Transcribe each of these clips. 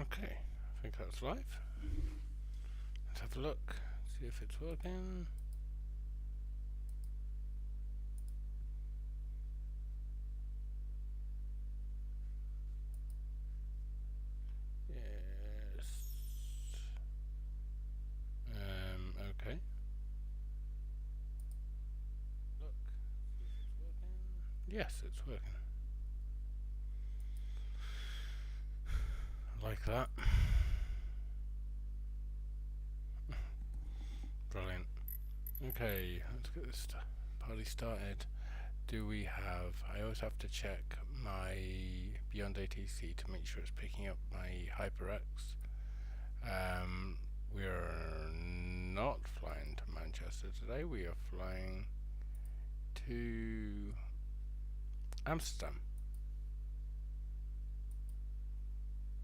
Okay, I think that's live. Let's have a look, see if it's working. Yes. Okay. Look, see if it's working. Yes, it's working. Like that. Brilliant. Okay, let's get this party started. Do we have... I always have to check my Beyond ATC to make sure it's picking up my HyperX. We're not flying to Manchester today. We are flying to Amsterdam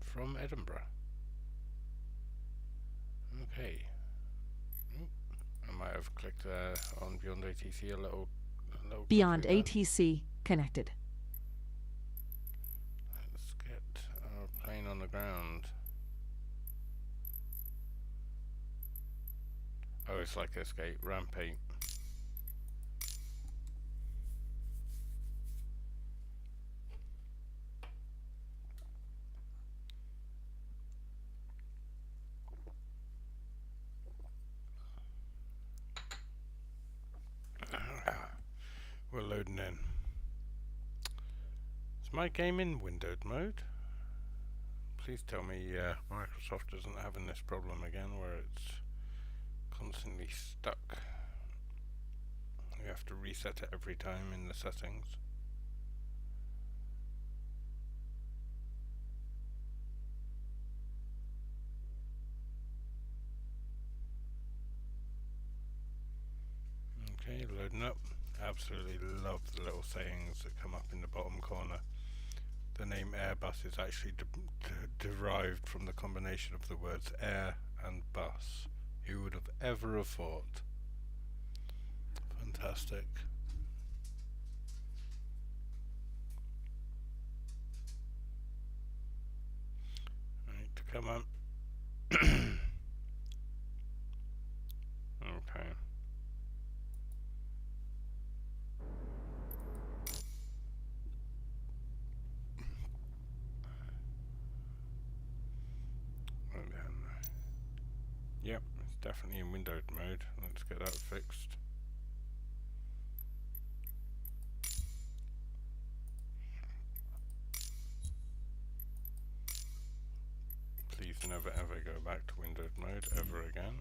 from Edinburgh. Okay. I might have clicked there on Beyond ATC a little Beyond ATC connected. Let's get our plane on the ground. Oh, it's like escape ramp 8. We're loading in. Is my game in windowed mode? Please tell me Microsoft isn't having this problem again where it's constantly stuck. You have to reset it every time in the settings. Okay, loading up. Absolutely love the little sayings that come up in the bottom corner. The name Airbus is actually derived from the combination of the words air and bus. Who would have ever have thought? Fantastic. Right, come on. Okay. Yep, it's definitely in windowed mode. Let's get that fixed. Please never ever go back to windowed mode ever again.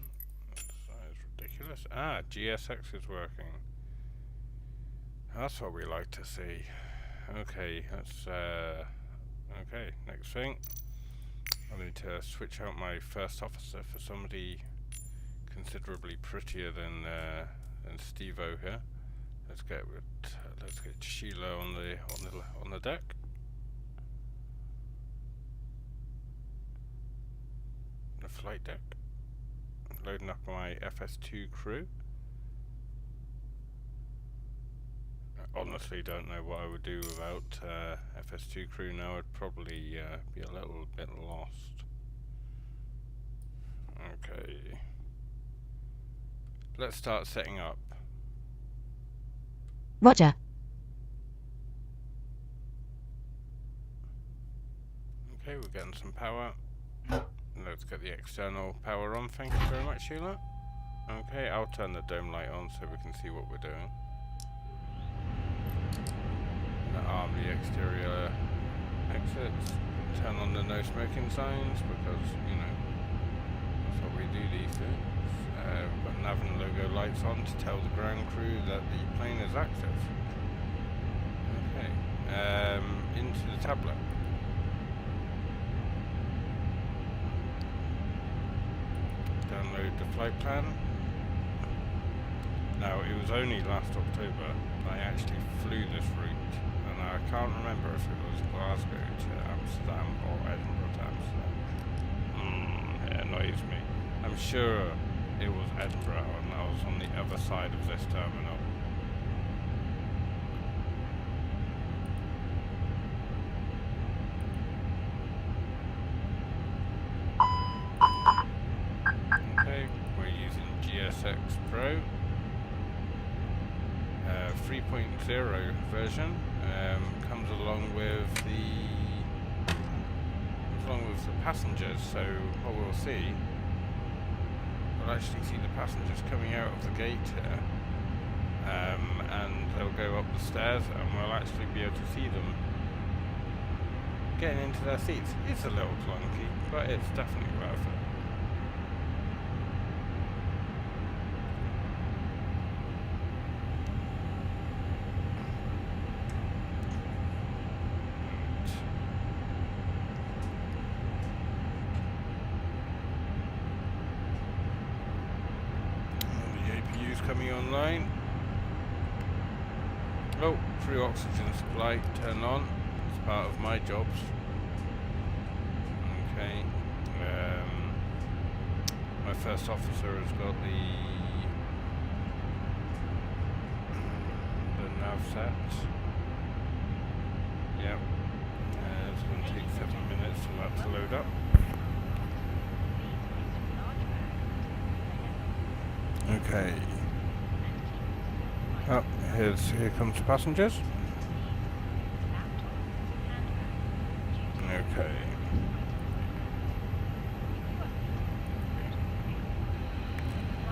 That is ridiculous. Ah, GSX is working. That's what we like to see. Okay, that's okay, next thing. I need to switch out my first officer for somebody considerably prettier than Steve-O here. Let's get Sheila on the deck. The flight deck. Loading up my FS2 crew. I honestly don't know what I would do without FS2 crew now. I'd probably be a little bit lost. Okay. Let's start setting up. Roger. Okay, we're getting some power. Let's get the external power on. Thank you very much, Sheila. Okay, I'll turn the dome light on so we can see what we're doing. Arm the exterior exits, turn on the no smoking signs because, you know, that's what we do these days. We've got nav and logo lights on to tell the ground crew that the plane is active. Okay, into the tablet. Download the flight plan. Now, it was only last October that I actually flew this route. I can't remember if it was Glasgow to Amsterdam or Edinburgh to Amsterdam. It annoys me. I'm sure it was Edinburgh and I was on the other side of this terminal. 6 Pro. 3.0 version comes along with the passengers. So what we'll see, we'll actually see the passengers coming out of the gate here, and they'll go up the stairs, and we'll actually be able to see them getting into their seats. It's a little clunky, but it's definitely worth it. Coming online. Oh, free oxygen supply turned on. It's part of my jobs. Okay. My first officer has got the nav set. Yep. It's going to take 7 minutes for that to load up. Okay. Oh, here comes the passengers. Okay.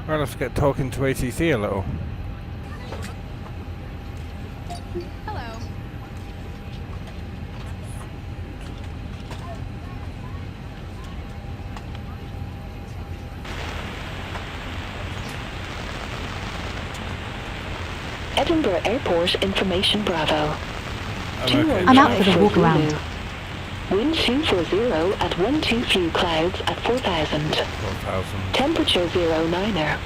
Right, let's get talking to ATC a little. Hello. Edinburgh Airport Information Bravo. I'm out for the walk around. Wind 240 at 123 clouds at 4,000. 4,000. Temperature 09er.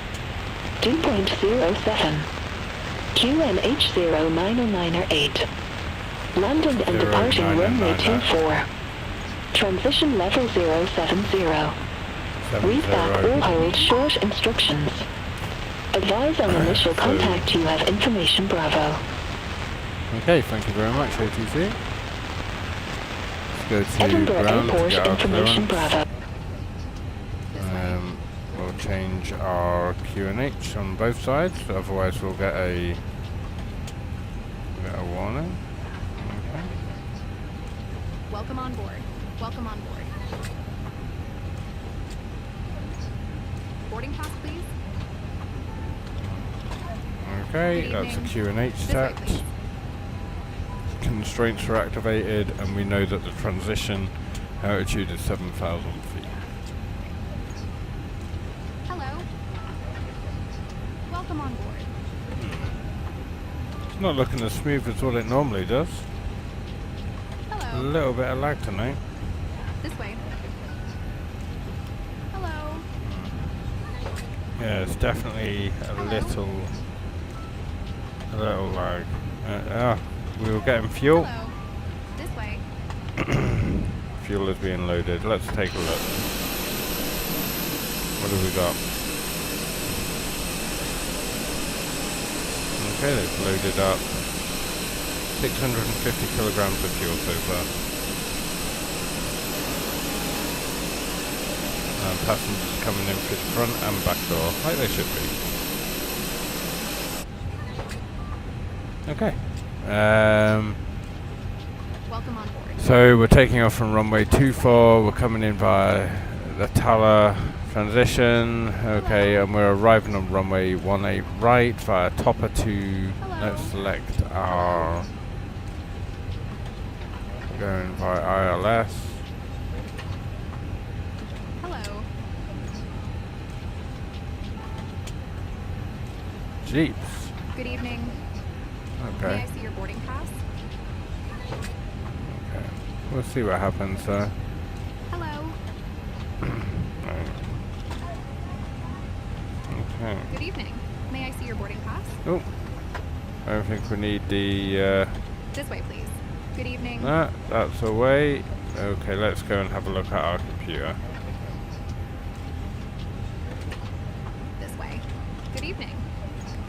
2.07. QNH 0909er 8. Landing and departing runway 24. Transition level 070. Read back all hold short instructions. Advise on initial contact, you have information Bravo. Okay, thank you very much, ATC. Let's go to Edinburgh ground to Airport get our information clearance. Bravo. We'll change our QNH on both sides, otherwise we'll get a warning. Okay. Welcome on board. Welcome on board. Boarding pass, please. Okay, Good that's a evening. QNH This way, set. please. Constraints are activated, and we know that the transition altitude is 7,000 feet. Hello. Welcome on board. It's not looking as smooth as what it normally does. A Hello. little bit of lag tonight. This way. Hello. Yeah, it's definitely a little lag. We were getting fuel. Hello. This way. Fuel is being loaded. Let's take a look. What have we got? Okay, they've loaded up 650 kilograms of fuel so far. And passengers coming in through the front and back door, like they should be. Okay. Welcome on board. So we're taking off from runway 24, we're coming in via the Tala transition, okay, and we're arriving on runway 18 right via Topper 2. Let's select our, going via ILS. Hello. Jeeps. Good evening. May Okay, I see your boarding pass? okay. We'll see what happens there. Hello. Right. Okay. Good evening. May I see your boarding pass? Oh, I don't think we need the, This way, please. Good evening. that's away. Okay, let's go and have a look at our computer. This way. Good evening.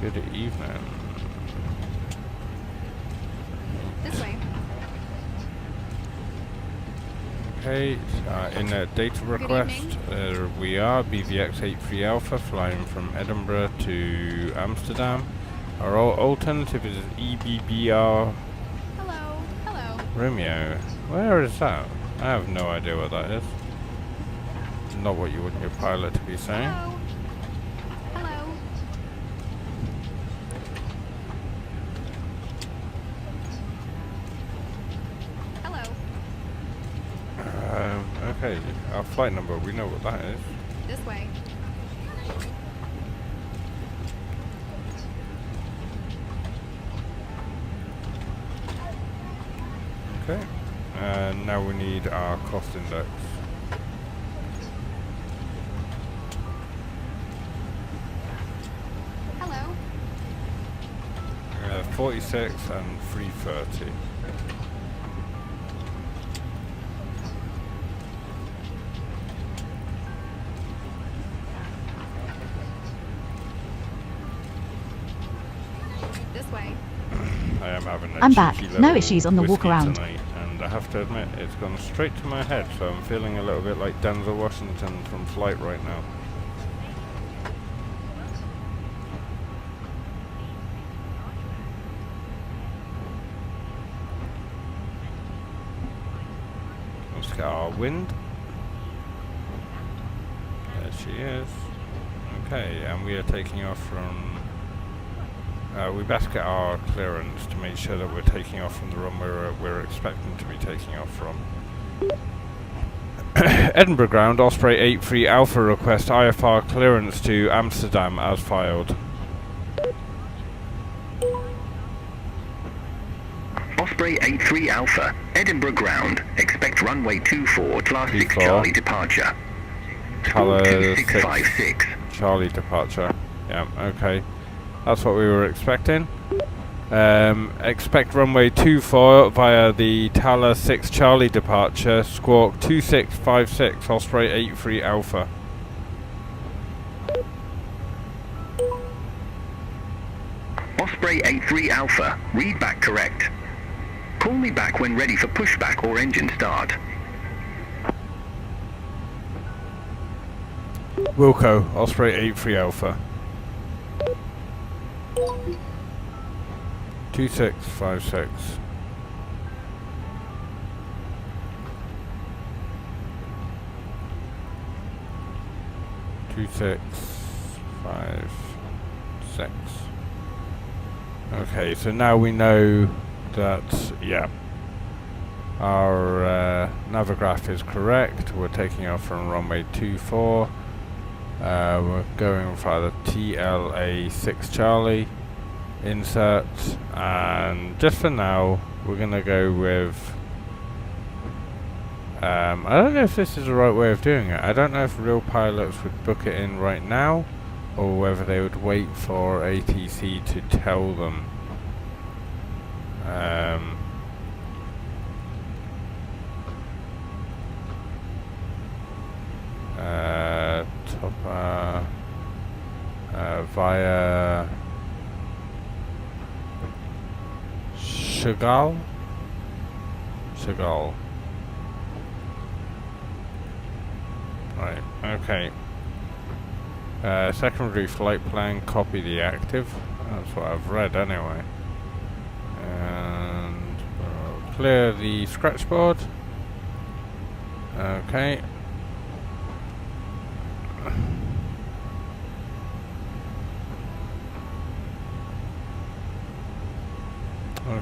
Good evening. This way. Okay, in a data request, we are BVX83 Alpha flying from Edinburgh to Amsterdam. Our alternative is EBBR Hello. Hello. Romeo. Where is that? I have no idea what that is. Not what you want your pilot to be saying. Hello. Hello. Hello. Okay, our flight number, we know what that is. This way. Okay, and now we need our cost index. Hello. 46 and 330. This way. I am having a I'm back. cheeky No little issues on the walk whiskey around. tonight, and I have to admit, it's gone straight to my head, so I'm feeling a little bit like Denzel Washington from Flight right now. Let's get our wind. There she is. Okay, and we are taking off from... we best get our clearance to make sure that we're taking off from the runway we're expecting to be taking off from. Edinburgh ground, Osprey 83 Alpha request IFR clearance to Amsterdam as filed. Osprey 83 Alpha, Edinburgh ground. Expect runway 24, class 6 24. Charlie departure. Tower 2656. Charlie departure. Yeah, okay. That's what we were expecting. Expect runway 24 via the Tower 6 Charlie departure. Squawk 2656 Osprey 83 Alpha. Osprey 83 Alpha, read back correct. Call me back when ready for pushback or engine start. Wilco, Osprey 83 Alpha. 2656. Two, 6, 5, 6. Okay, so now we know that, yeah, our navigaph is correct. We're taking off from runway 24. We're going via the TLA 6 Charlie insert, and just for now we're gonna go with I don't know if this is the right way of doing it. I don't know if real pilots would book it in right now or whether they would wait for ATC to tell them. Via Chagall. Right, okay. Secondary flight plan, copy the active. That's what I've read anyway. And clear the scratch board. Okay.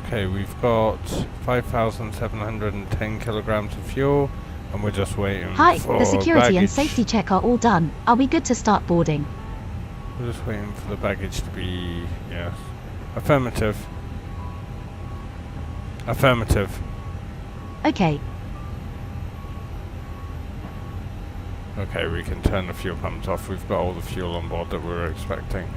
Okay, we've got 5,710 kilograms of fuel, and we're just waiting Hi, for the security baggage. and safety check are all done. Are we good to start boarding? We're just waiting for the baggage to be... yes. Affirmative. Affirmative. Okay. Okay, we can turn the fuel pumps off. We've got all the fuel on board that we were expecting.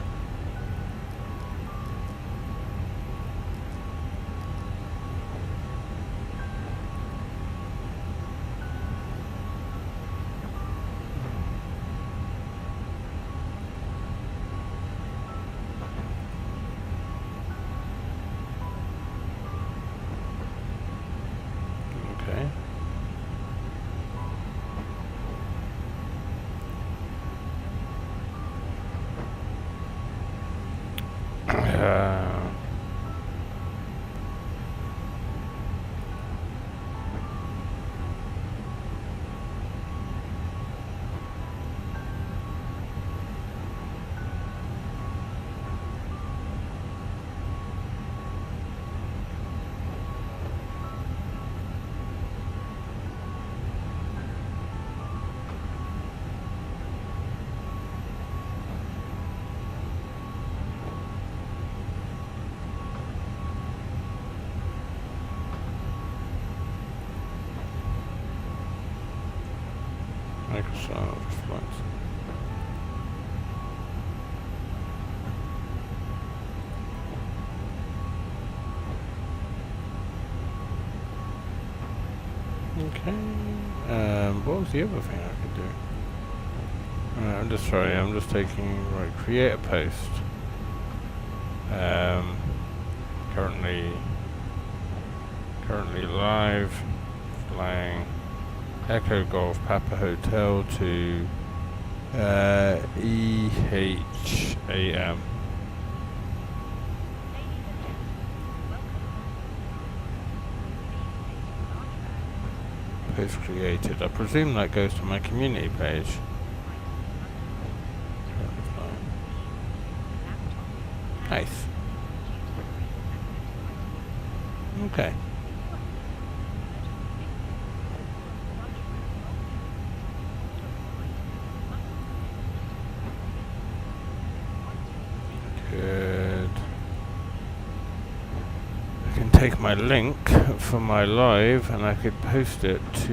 Okay. What was the other thing I could do? I'm just sorry, I'm just taking, right, create a post. Currently live, flying Echo Golf Papa Hotel to EHAM. Post created. I presume that goes to my community page. Nice. Okay. Good. I can take my link for my live and I could post it to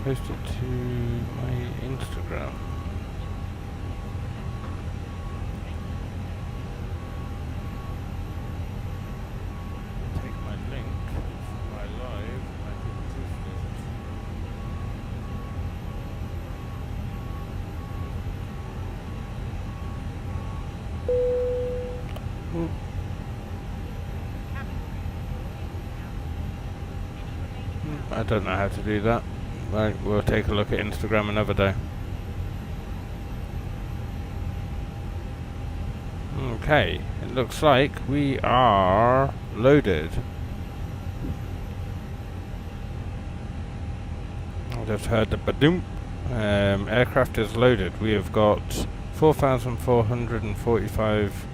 my Instagram. I don't know how to do that. Right, we'll take a look at Instagram another day. Okay, it looks like we are loaded. I just heard the badoom. Aircraft is loaded. We have got 4,445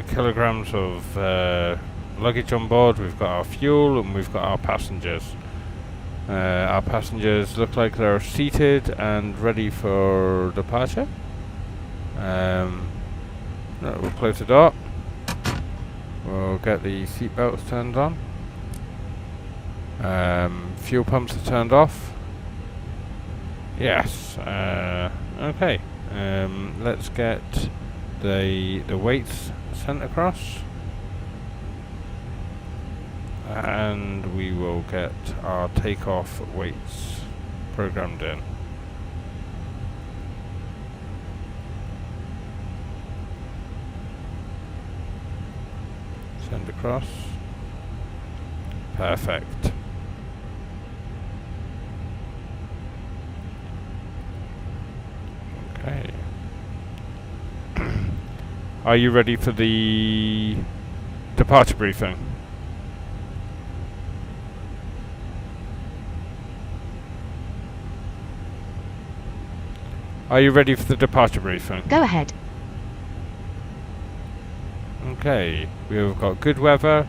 kilograms of luggage on board. We've got our fuel and we've got our passengers. Our passengers look like they're seated and ready for departure. We'll close the door. We'll get the seat belts turned on. Fuel pumps are turned off. Yes. Okay. Let's get the weights sent across. And we will get our takeoff weights programmed in. Send across. Perfect. Okay. Are you ready for the departure briefing? Are you ready for the departure briefing? Go ahead. Okay, we've got good weather,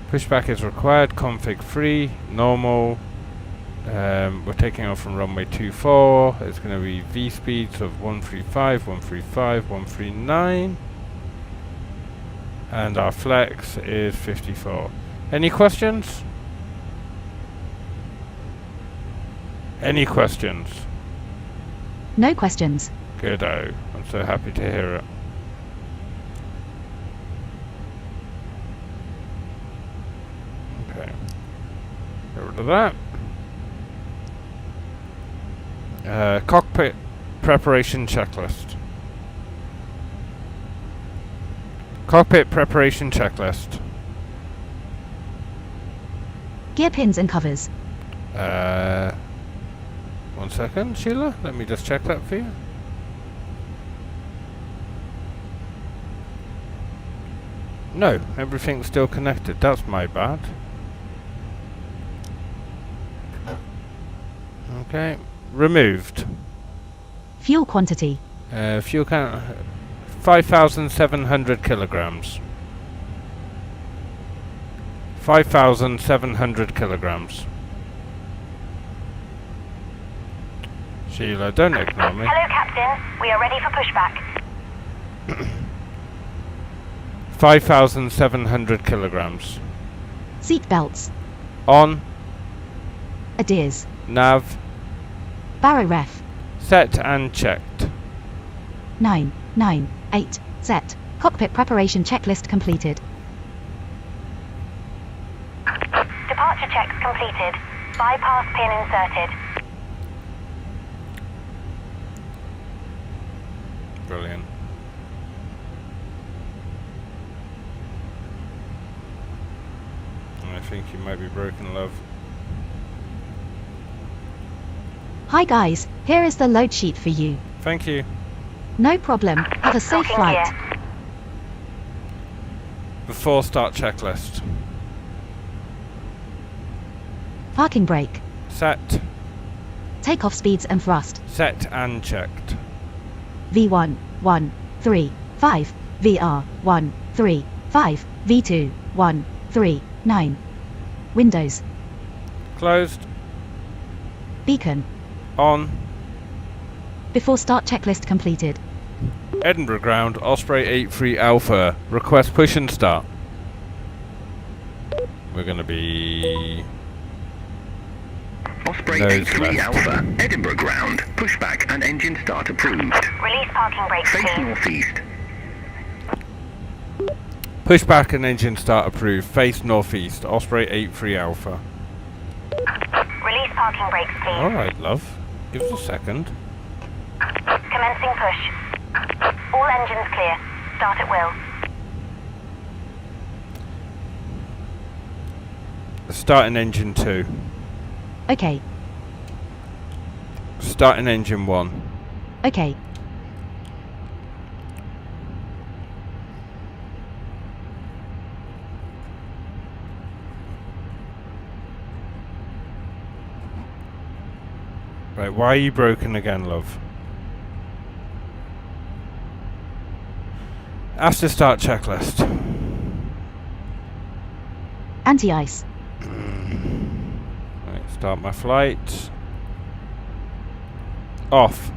pushback is required, config free, normal, we're taking off from runway 24, it's going to be V speeds of 135, 135, 139, and our flex is 54. Any questions? Any questions? No questions. Good-o. I'm so happy to hear it. Okay. Get rid of that. Cockpit preparation checklist. Cockpit preparation checklist. Gear pins and covers. 1 second, Sheila. Let me just check that for you. No, everything's still connected. That's my bad. Okay, removed. Fuel quantity. Fuel count 5,700 kilograms. 5,700 kilograms. Sheila, don't ignore me. Hello, Captain. We are ready for pushback. 5,700 kilograms. Seat belts. On. Adheres. Nav. Barrow ref. Set and checked. 9, 9, 8. Set. Cockpit preparation checklist completed. checks completed. Bypass pin inserted. Brilliant. I think you might be broken, love. Hi guys, here is the load sheet for you. Thank you. No problem. Have a safe Locking flight. gear. Before start checklist. Parking brake. Set. Takeoff speeds and thrust. Set and checked. V1, 1, 3, 5. VR, 1, 3, 5. V2, 1, 3, 9. Windows. Closed. Beacon. On. Before start checklist completed. Edinburgh ground, Osprey 83 Alpha. Request push and start. We're gonna be... Osprey Nose A3 left. Alpha, Edinburgh ground. Pushback and engine start approved. Release parking brakes, Face please. northeast. Push back and engine start approved. Face northeast. Osprey 83 Alpha. Release parking brakes, please. Alright, love. Give us a second. Commencing push. All engines clear. Start at will. Starting engine 2. Okay, Starting engine 1. okay. Right, why are you broken again, love? Ask to start checklist. Anti-ice. Right, start my flight. Off.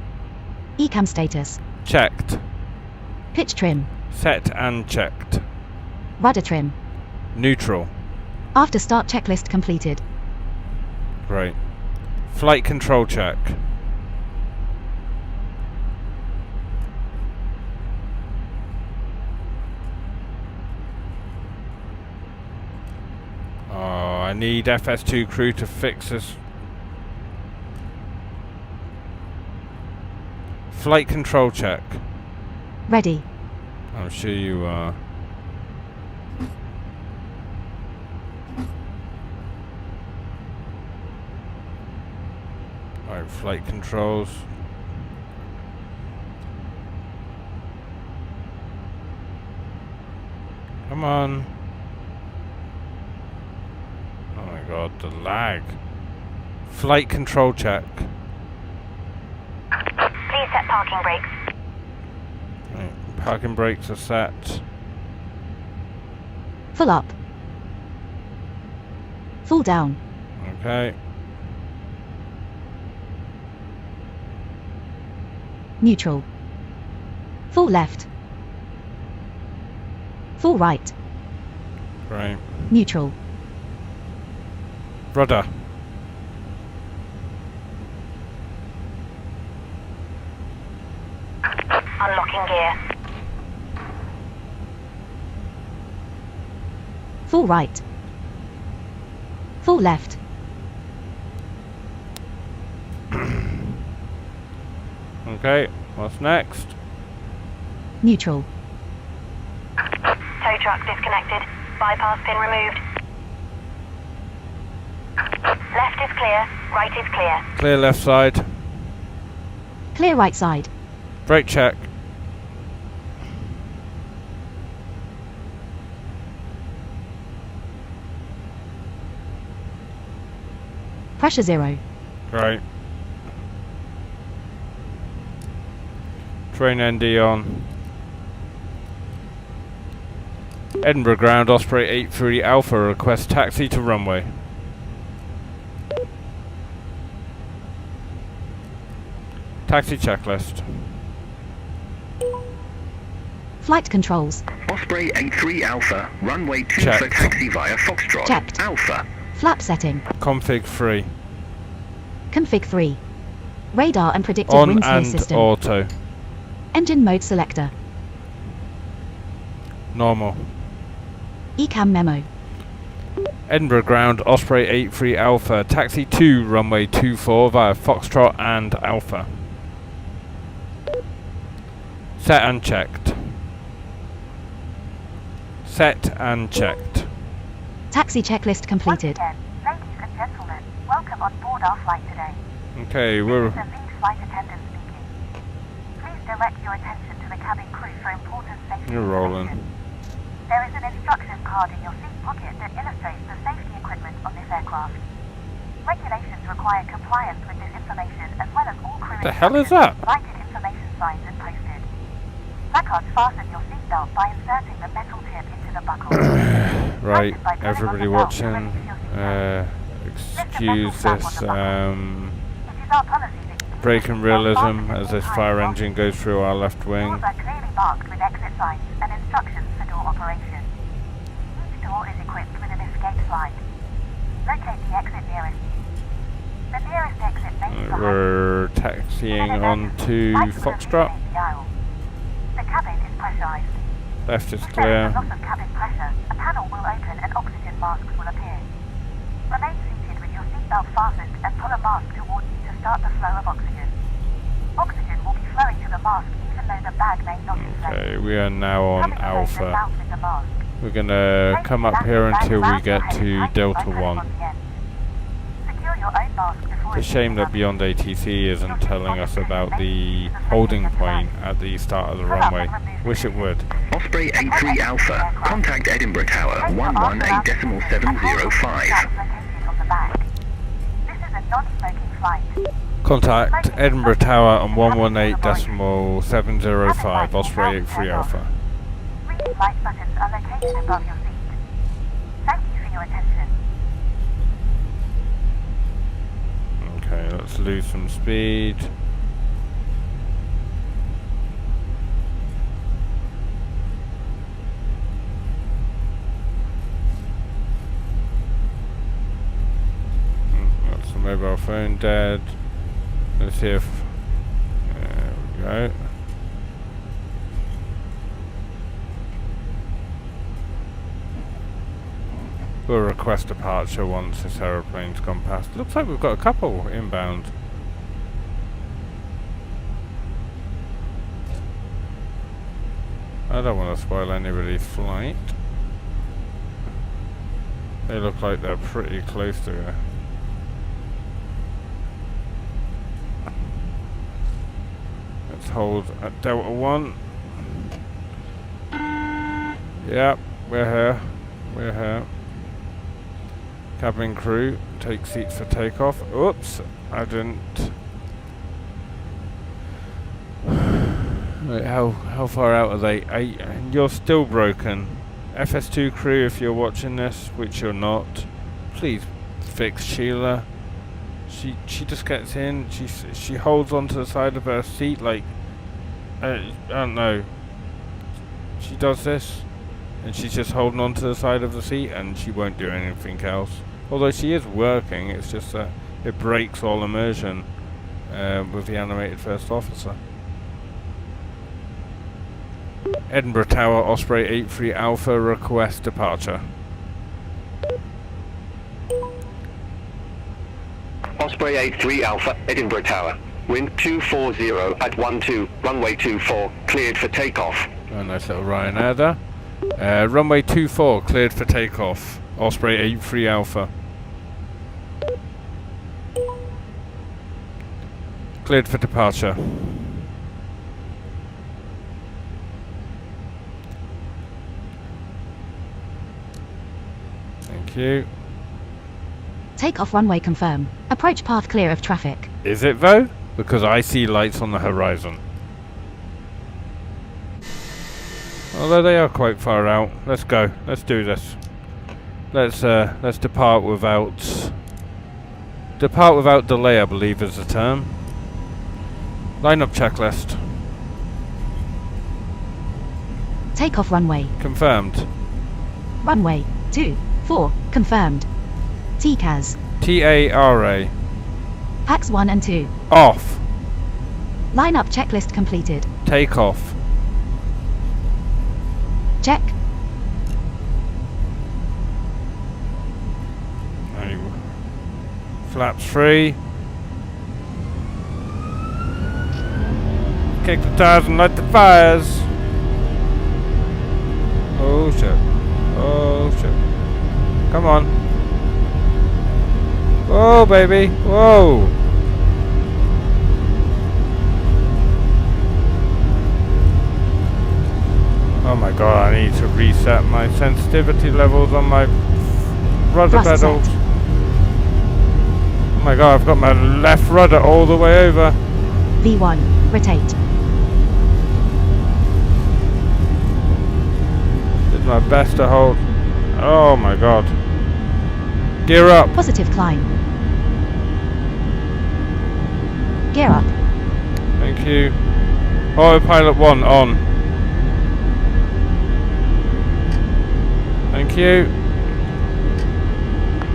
ECAM status. Checked. Pitch trim. Set and checked. Rudder trim. Neutral. After start checklist completed. Great. Flight control check. Oh, I need FS2 crew to fix this. Flight control check. Ready. I'm sure you are. Alright, flight controls. Come on. Oh my god, the lag. Flight control check. Please set parking brakes. Right, parking brakes are set. Full up. Full down. Okay. Neutral. Full left. Full right. Right. Neutral. Rudder. Unlocking gear. Full right. Full left. Okay, what's next? Neutral. Tow truck disconnected. Bypass pin removed. Left is clear. Right is clear. Clear left side. Clear right side. Brake check. Pressure 0. Great. Train ND on. Edinburgh ground, Osprey 83 Alpha, request taxi to runway. Taxi checklist. Flight controls. Osprey 83 Alpha, runway 2 Checked. for taxi via Foxtrot. Checked. Alpha. Flap setting. Config 3. Config 3. Radar and predictive On wind slow and system. auto. Engine mode selector. Normal. ECAM memo. Edinburgh ground, Osprey 83 Alpha, taxi 2, runway 24 via Foxtrot and Alpha. Set and checked. Set and checked. Taxi checklist completed. Once again, ladies and gentlemen, welcome on board our flight today. Okay, we're... This is the lead flight attendant speaking. Please direct your attention to the cabin crew for important safety You're rolling. information. There is an instruction card in your seat pocket that illustrates the safety equipment on this aircraft. Regulations require compliance with this information as well as all crew The hell is instructions, that? lighted information signs and posted. Placards fasten your seatbelt by inserting the metal tip into the buckle. Right, By pulling everybody on the belt to watching, release your seatbelt. excuse this It is our policy that you keep breaking your seatbelt realism fastened as this at all fire times. engine goes through our left wing. Doors are clearly marked with exit signs and instructions for door operation. Each door is equipped with an escape slide. Locate the exit nearest you. The nearest exit may be behind you. We're taxiing on to Foxtrot. The cabin is pressurized. Left is If there is clear. a loss of cabin pressure, a panel will open and oxygen masks will appear. Remain seated with your seatbelt fastened and pull a mask towards you to start the flow of oxygen. Oxygen will be flowing to the mask even though the bag may not inflate. Okay, we are now on Cover your nose and Alpha. mouth with the mask. We're gonna come up here until we get to Delta 1. Secure your own mask before It's a shame that Beyond ATC isn't telling us about the holding point at the start of the runway. Wish it would. Osprey 83 Alpha, contact Edinburgh Tower 118.705. This is a non-smoking flight. Contact Edinburgh Tower on 118.705, Osprey 83 Alpha. Green light buttons are located above your seat. Thank you for your attention. Okay, let's lose some speed. That's the mobile phone dead. Let's see if... There we go. We'll request departure once this aeroplane's gone past. Looks like we've got a couple inbound. I don't want to spoil anybody's flight. They look like they're pretty close to it. Let's hold at Delta 1. Yep, we're here. We're here. Cabin crew, take seats for takeoff. Oops, I didn't. Wait, how far out are they? You're still broken. FS2 crew, if you're watching this, which you're not, please fix Sheila. She just gets in. She holds onto the side of her seat like I don't know. She does this, and she's just holding onto the side of the seat, and she won't do anything else. Although she is working, it's just that it breaks all immersion with the animated first officer. Edinburgh Tower, Osprey 83 Alpha, request departure. Osprey 83 Alpha, Edinburgh Tower. Wind 240 at 12, runway 24, cleared for takeoff. Oh, nice little Ryanair there. Runway 24, cleared for takeoff. Osprey 83 Alpha. Cleared for departure. Thank you. Takeoff runway confirm. Approach path clear of traffic. Is it though? Because I see lights on the horizon. Although they are quite far out. Let's go. Let's do this. Let's depart without delay, I believe is the term. Line-up checklist. Takeoff runway. Confirmed. Runway 24 confirmed. TCAS. TARA. Hacks 1 and 2. Off. Line-up checklist completed. Takeoff. Check. Flaps free. Kick the tires and light the fires. Oh shit. Oh shit. Come on. Whoa, baby. Whoa. Oh my god, I need to reset my sensitivity levels on my rudder Thrust pedals. set. Oh my god, I've got my left rudder all the way over. V1. Rotate. Did my best to hold. Oh my god. Gear up. Positive climb. Gear up. Thank you. Autopilot 1 on. Thank you.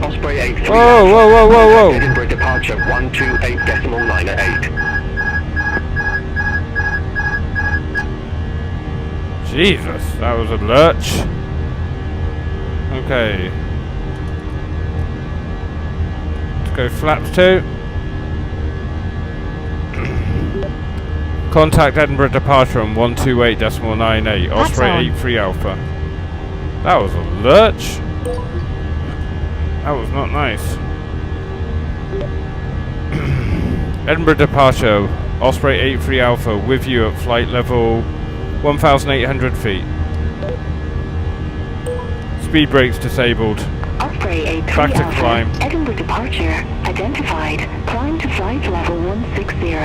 Osprey A3 Whoa, Alpha. whoa, whoa, whoa, whoa. Edinburgh departure 128.9 Jesus, that was a lurch. Okay. Let's go flaps 2. Contact Edinburgh departure on 128.98. Osprey on. A3 Alpha. That was a lurch. That was not nice. Edinburgh departure. Osprey A3 Alpha with you at flight level 1,800 feet. Speed brakes disabled. Osprey A3 Back to Alpha, climb. Edinburgh departure identified. Climb to flight level 160.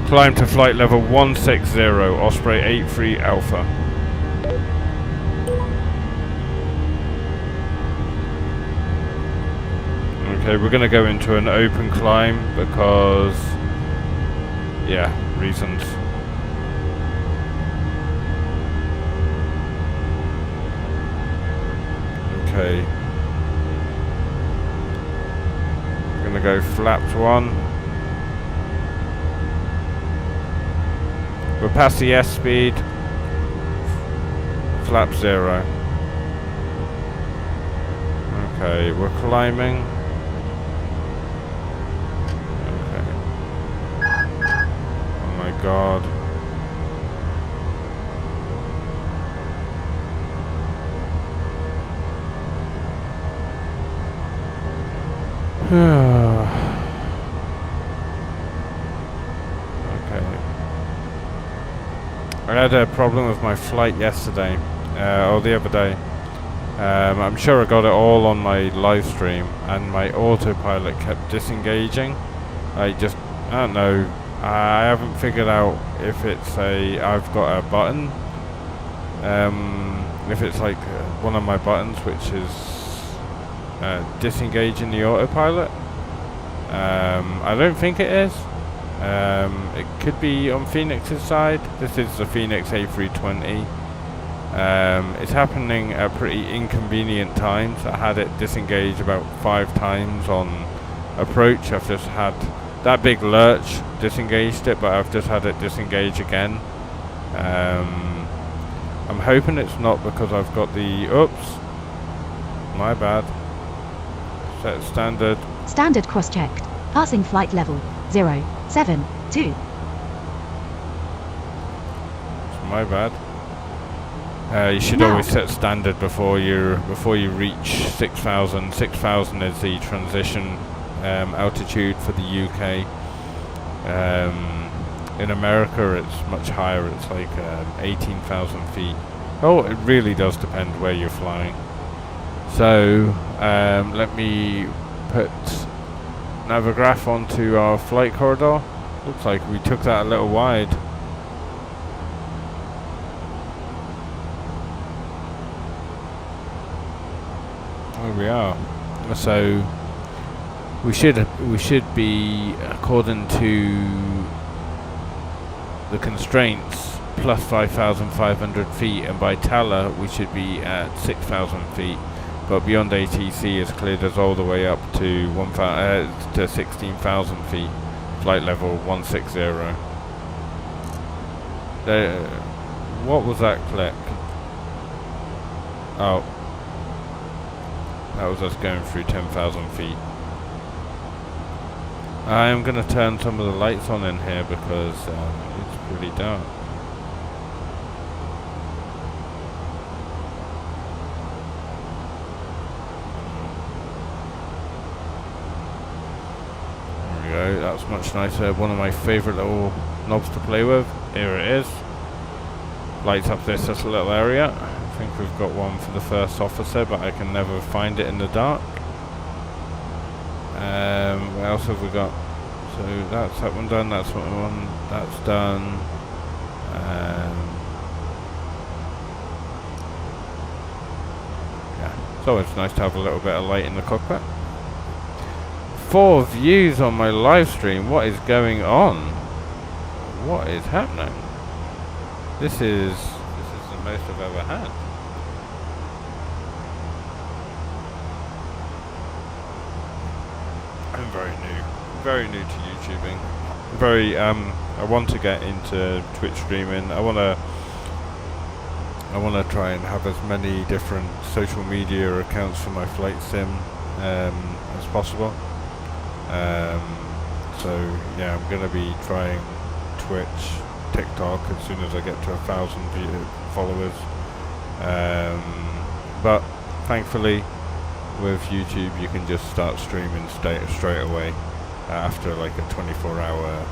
Climb to flight level 160. Osprey A3 Alpha. Okay, we're going to go into an open climb because, yeah, reasons. Okay. We're going to go flaps 1. We're past the S speed. Flap 0. Okay, we're climbing. God. Okay. I had a problem with my flight yesterday, or the other day. I'm sure I got it all on my live stream, and my autopilot kept disengaging. I don't know. I haven't figured out if it's I've got a button, if it's like one of my buttons which is disengaging the autopilot. I don't think it is. It could be on Fenix's side. This is the Fenix A320. It's happening at pretty inconvenient times. I had it disengage about 5 times on approach. I've just had that big lurch, disengaged it, but I've just had it disengage again. I'm hoping it's not because I've got the... Oops. My bad. Set standard. Standard cross-checked. Passing flight level 072. It's my bad. You should Now. always set standard before you reach 6,000. 6,000 is the transition altitude for the UK. In America it's much higher, it's like 18,000 feet. Oh, it really does depend where you're flying. So let me put Navigraph onto our flight corridor. Looks like we took that a little wide. There we are. So we should be, according to the constraints, plus 5,500 feet, and by Tala we should be at 6,000 feet. But beyond ATC has cleared us all the way up to 16,000 feet, flight level 160. What was that click? Oh. That was us going through 10,000 feet. I am going to turn some of the lights on in here because it's pretty dark. There we go, that's much nicer. One of my favourite little knobs to play with. Here it is. Lights up this little area. I think we've got one for the first officer, but I can never find it in the dark. What else have we got? So that's that one done, that's one, that's done. Yeah, it's always nice to have a little bit of light in the cockpit. 4 views on my live stream. What is going on? What is happening? This is the most I've ever had. I'm very new to YouTubing. I want to get into Twitch streaming. I wanna try and have as many different social media accounts for my flight sim as possible. So yeah, I'm gonna be trying Twitch, TikTok as soon as I get to 1,000 followers. But thankfully, with YouTube, you can just start streaming straight away after like a 24-hour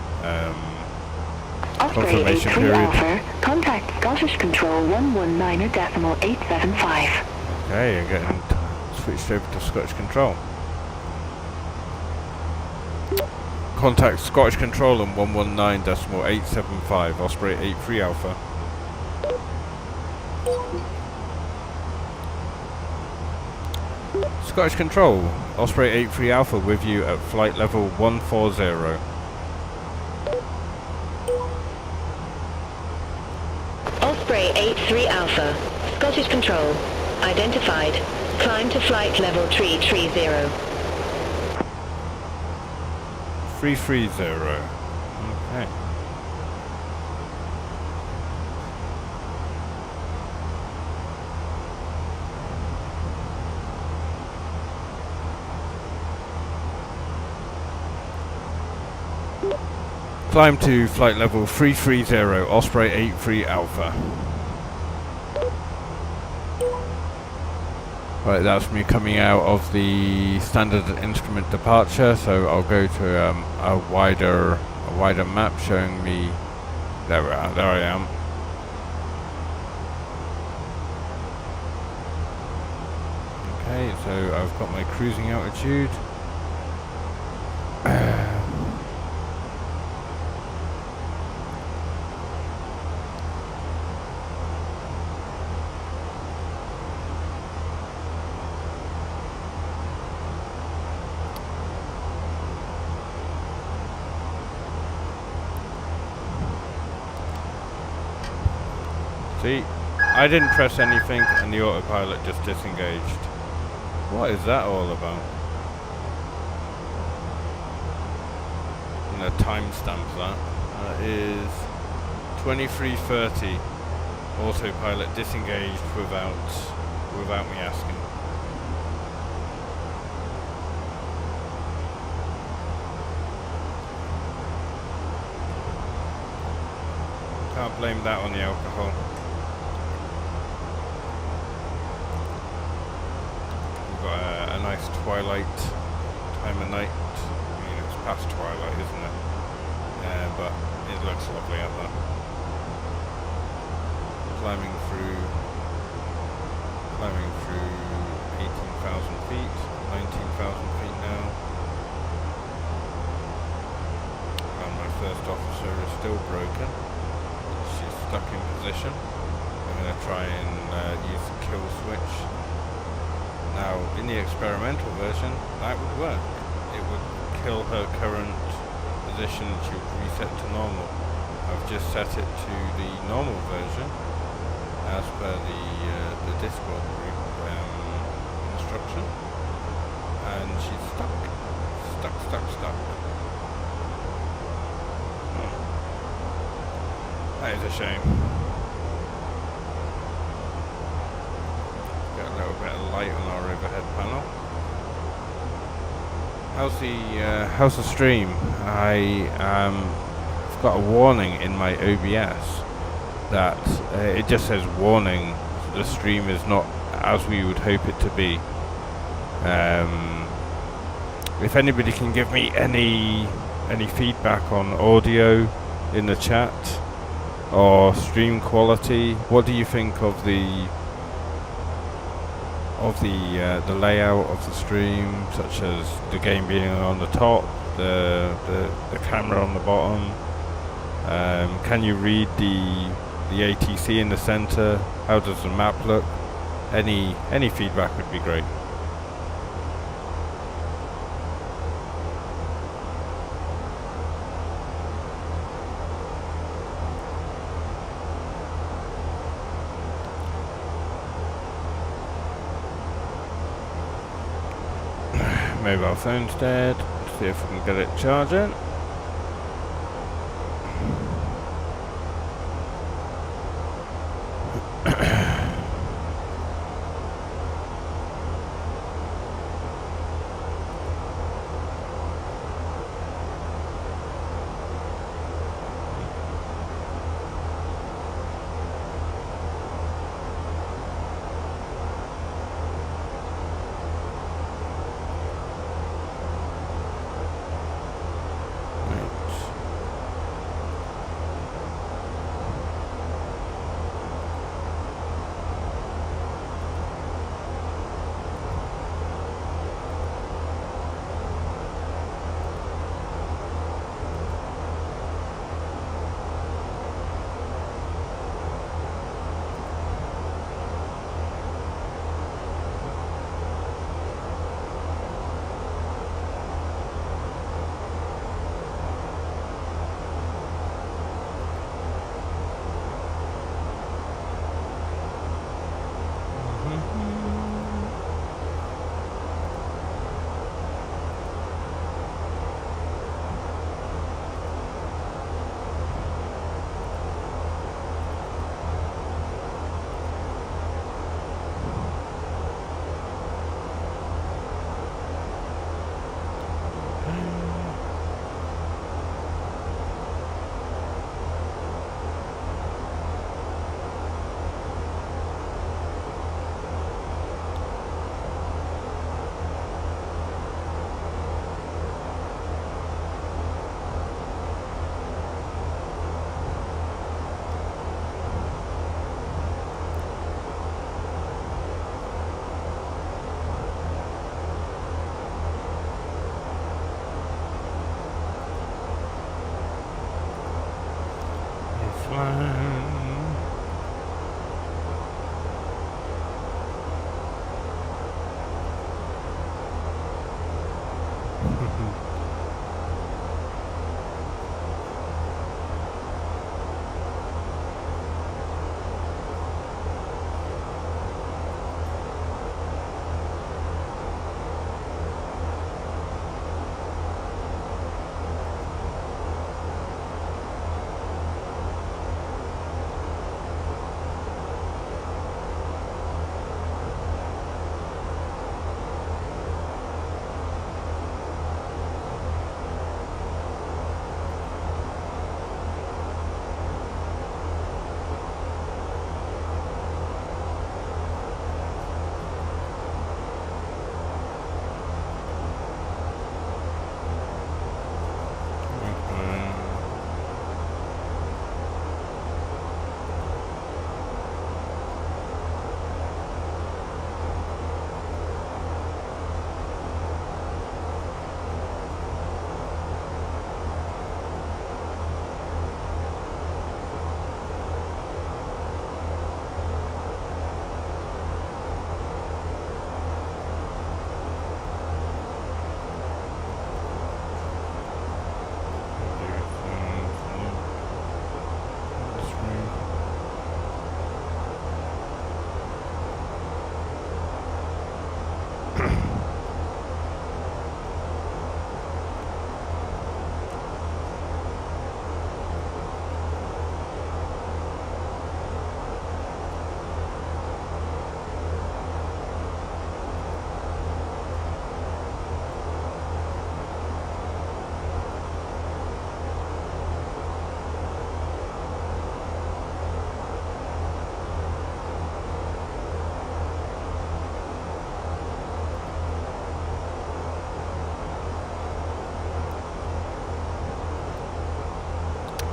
confirmation period. Alpha, contact Scottish Control 119.875. Okay, I'm getting switched over to Scottish Control. Contact Scottish Control on 119.875, Osprey 83 Alpha. Scottish Control, Osprey 83 Alpha with you at flight level 140. Osprey 83 Alpha, Scottish Control, identified. Climb to flight level 330. 330. Okay. Climb to flight level 330, Osprey 83 Alpha. Right, that's me coming out of the standard instrument departure, so I'll go to a wider map showing me. There I am. Okay, so I've got my cruising altitude. See, I didn't press anything and the autopilot just disengaged. What is that all about? I'm gonna timestamp that. That is 23:30. Autopilot disengaged without me asking. Can't blame that on the alcohol. A nice twilight time of night. I mean, it's past twilight, isn't it? But it looks lovely out there. Climbing through 18,000 feet, 19,000 feet now. And my first officer is still broken. She's stuck in position. I'm going to try and use the kill switch. Now, in the experimental version, that would work. It would kill her current position, she would reset to normal. I've just set it to the normal version, as per the Discord group instruction, and she's stuck. That is a shame. Got a little bit of light on our overhead panel. How's the stream? I've got a warning in my OBS that it just says warning. The stream is not as we would hope it to be. If anybody can give me any feedback on audio in the chat or stream quality, what do you think of the layout of the stream, such as the game being on the top, the camera on the bottom? Can you read the ATC in the center? How does the map look? Any feedback would be great. Mobile phone's dead. Let's see if we can get it charging.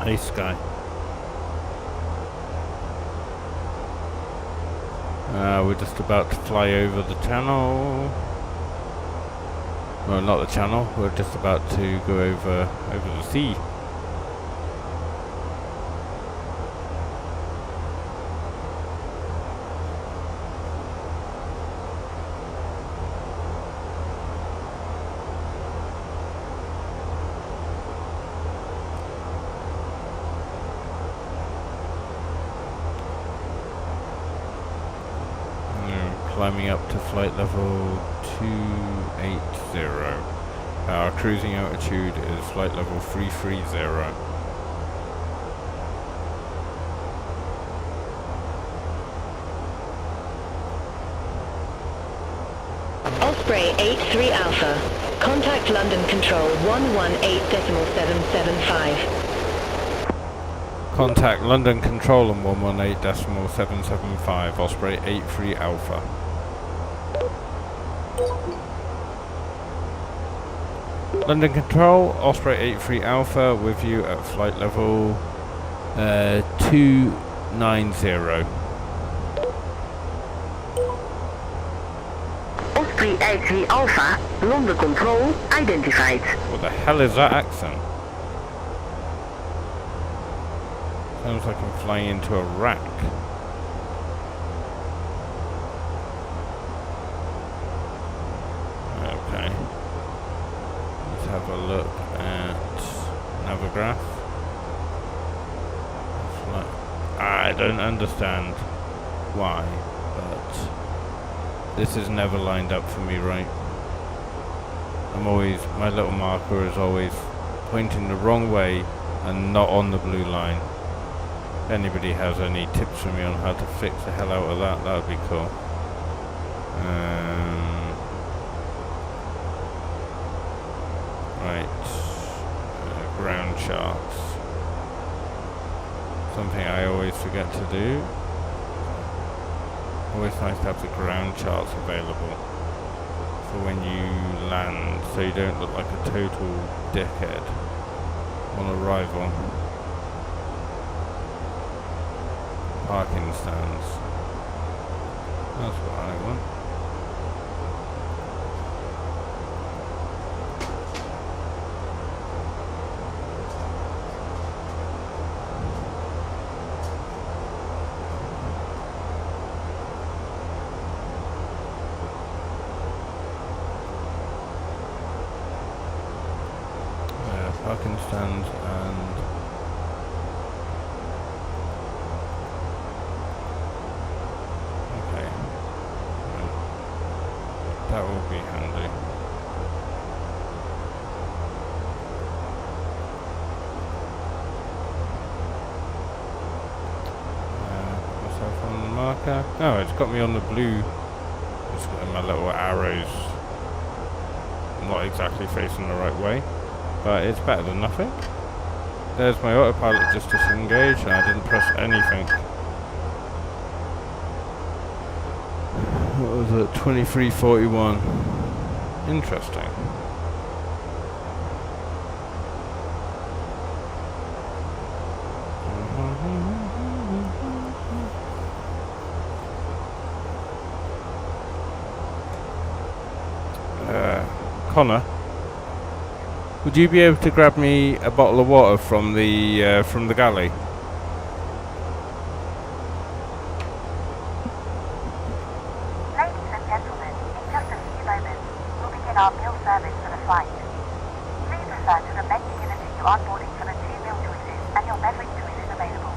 Hey Sky. We're just about to fly over the channel. Well, not the channel. We're just about to go over the sea. Climbing up to flight level 280. Our cruising altitude is flight level 330. Osprey 83 Alpha. Contact London Control 118.775. Contact London Control on 118.775. Osprey 83 Alpha. London Control, Osprey 83 Alpha with you at flight level 290. Osprey 83 Alpha, London Control identified. What the hell is that accent? Sounds like I'm flying into a rack. Okay. Let's have a look at Navigraph. I don't understand why, but this is never lined up for me right. My little marker is always pointing the wrong way and not on the blue line. If anybody has any tips for me on how to fix the hell out of that, that would be cool. Right. Ground charts. Something I always forget to do. Always nice to have the ground charts available for when you land, so you don't look like a total dickhead on arrival. Parking stands. That's what I want. Parking stands and okay, right. That will be handy. Myself on the marker. Oh, it's got me on the blue. It's got my little arrows. I'm not exactly facing the right way, but it's better than nothing. There's my autopilot just disengaged and I didn't press anything. What was it? 2341. Interesting. Connor, would you be able to grab me a bottle of water from the galley? Ladies and gentlemen, in just a few moments, we'll begin our meal service for the flight. Please refer to the menu given to you on boarding for the 2 meal choices and your beverage choices available.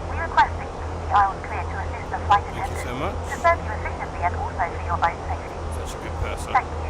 We request that you keep the aisles clear to assist the flight Thank you attendants so much. to serve you efficiently and also for your own safety. Such a good person. Thank you.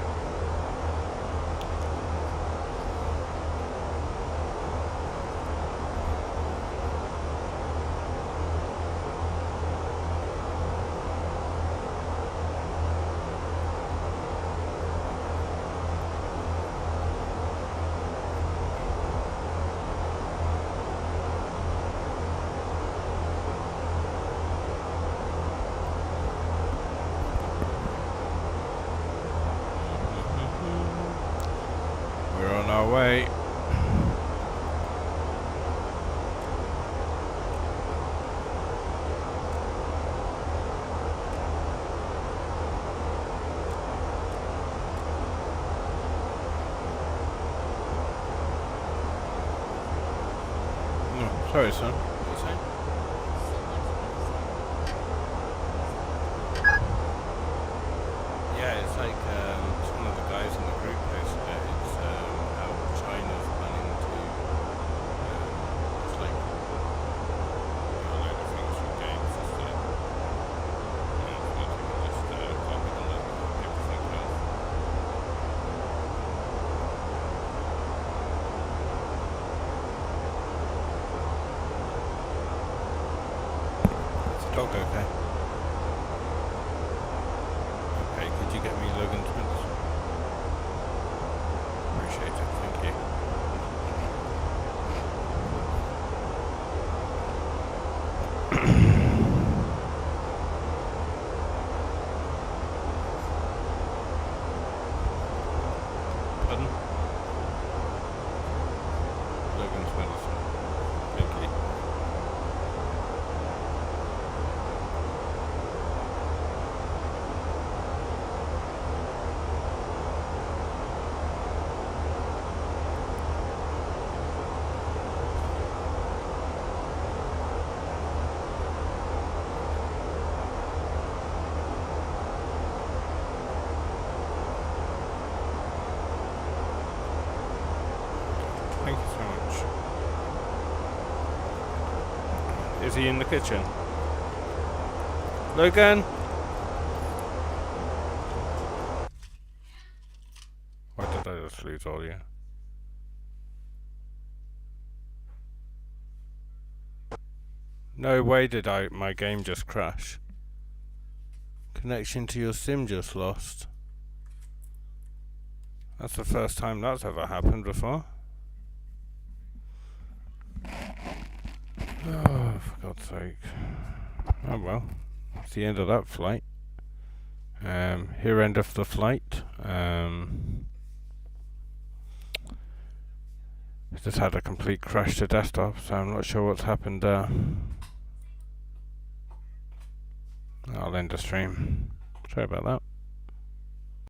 Sorry, son. What are you saying? Yeah, it's like some of the guys in the group posted it. It's how China's planning to it's like do a load of things from games instead. Yeah, so they can just copy them and everything else. Is the dog okay? Okay, could you get me Logan Smith? Appreciate it, thank you. Pardon? Logan Smith. Thank you. Thank you so much. Is he in the kitchen? Logan? Why did I just lose all you? No way did my game just crash. Connection to your sim just lost. That's the first time that's ever happened before. Oh, for God's sake. Oh well, that's the end of that flight. Here end of the flight. Just had a complete crash to desktop, so I'm not sure what's happened there. I'll end the stream. Sorry about that.